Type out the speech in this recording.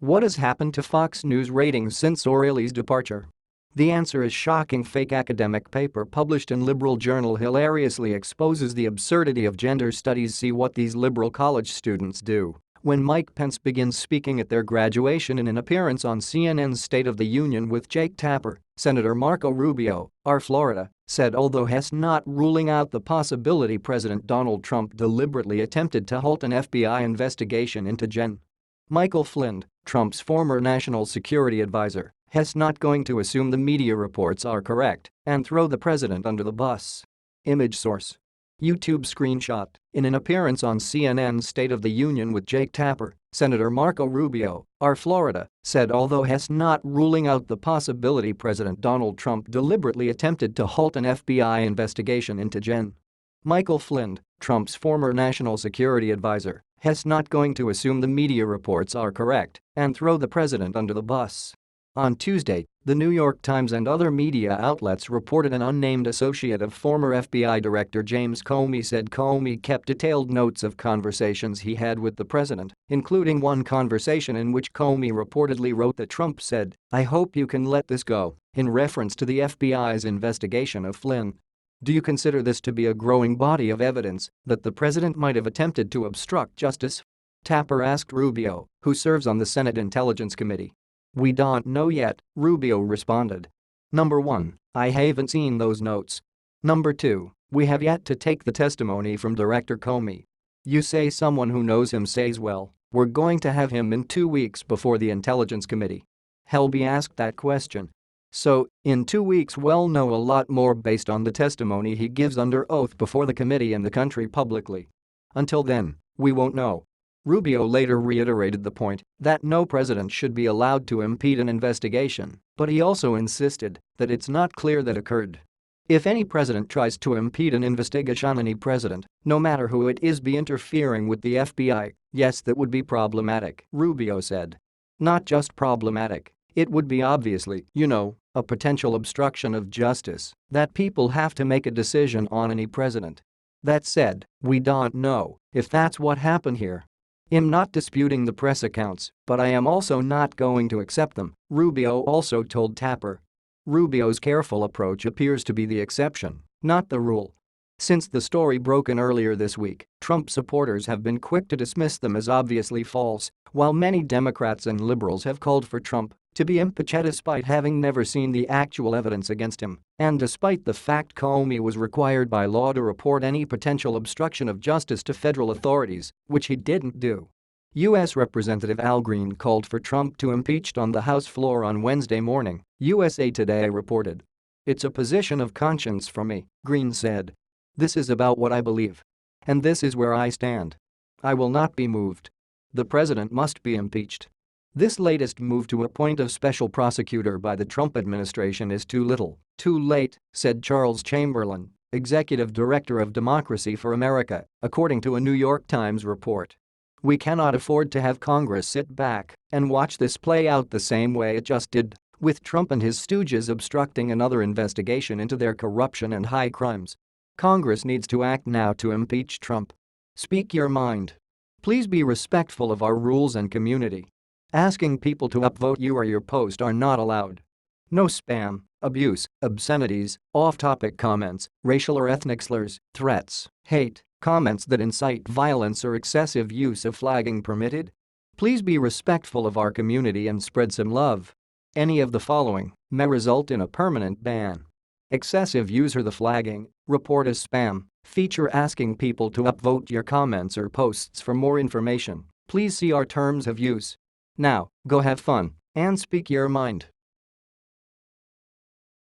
What has happened to Fox News ratings since O'Reilly's departure? The answer is shocking. Fake academic paper published in liberal journal hilariously exposes the absurdity of gender studies. See what these liberal college students do when Mike Pence begins speaking at their graduation. In an appearance on CNN's State of the Union with Jake Tapper, Senator Marco Rubio, R. Florida, said although he's not ruling out the possibility President Donald Trump deliberately attempted to halt an FBI investigation into Gen. Michael Flynn, Trump's former national security advisor, is not going to assume the media reports are correct and throw the president under the bus. Image source: YouTube screenshot. In an appearance on CNN's State of the Union with Jake Tapper, Senator Marco Rubio, R. Florida, said although he's not ruling out the possibility President Donald Trump deliberately attempted to halt an FBI investigation into Gen. Michael Flynn, Trump's former national security advisor, is not going to assume the media reports are correct and throw the president under the bus. On Tuesday, the New York Times and other media outlets reported an unnamed associate of former FBI Director James Comey said Comey kept detailed notes of conversations he had with the president, including one conversation in which Comey reportedly wrote that Trump said, "I hope you can let this go," in reference to the FBI's investigation of Flynn. Do you consider this to be a growing body of evidence that the president might have attempted to obstruct justice? Tapper asked Rubio, who serves on the Senate Intelligence Committee. "We don't know yet," Rubio responded. Number 1, I haven't seen those notes. Number 2, we have yet to take the testimony from Director Comey. You say someone who knows him says, well, we're going to have him in 2 weeks before the Intelligence Committee. Helby asked that question. So, in 2 weeks we'll know a lot more based on the testimony he gives under oath before the committee and the country publicly. Until then, we won't know. Rubio later reiterated the point that no president should be allowed to impede an investigation, but he also insisted that it's not clear that occurred. If any president tries to impede an investigation, any president, no matter who it is, be interfering with the FBI, yes, that would be problematic, Rubio said. Not just problematic. It would be obviously, a potential obstruction of justice that people have to make a decision on any president. That said, we don't know if that's what happened here. I'm not disputing the press accounts, but I am also not going to accept them, Rubio also told Tapper. Rubio's careful approach appears to be the exception, not the rule. Since the story broke earlier this week, Trump supporters have been quick to dismiss them as obviously false, while many Democrats and liberals have called for Trump to be impeached despite having never seen the actual evidence against him, and despite the fact Comey was required by law to report any potential obstruction of justice to federal authorities, which he didn't do. U.S. Representative Al Green called for Trump to be impeached on the House floor on Wednesday morning, USA Today reported. "It's a position of conscience for me," Green said. "This is about what I believe. And this is where I stand. I will not be moved. The president must be impeached." This latest move to appoint a special prosecutor by the Trump administration is too little, too late, said Charles Chamberlain, executive director of Democracy for America, according to a New York Times report. "We cannot afford to have Congress sit back and watch this play out the same way it just did, with Trump and his stooges obstructing another investigation into their corruption and high crimes. Congress needs to act now to impeach Trump. Speak your mind. Please be respectful of our rules and community. Asking people to upvote you or your post are not allowed. No spam, abuse, obscenities, off-topic comments, racial or ethnic slurs, threats, hate, comments that incite violence or excessive use of flagging permitted. Please be respectful of our community and spread some love. Any of the following may result in a permanent ban: excessive use of the flagging, report as spam, feature asking people to upvote your comments or posts. For more information, please see our terms of use. Now, go have fun and speak your mind."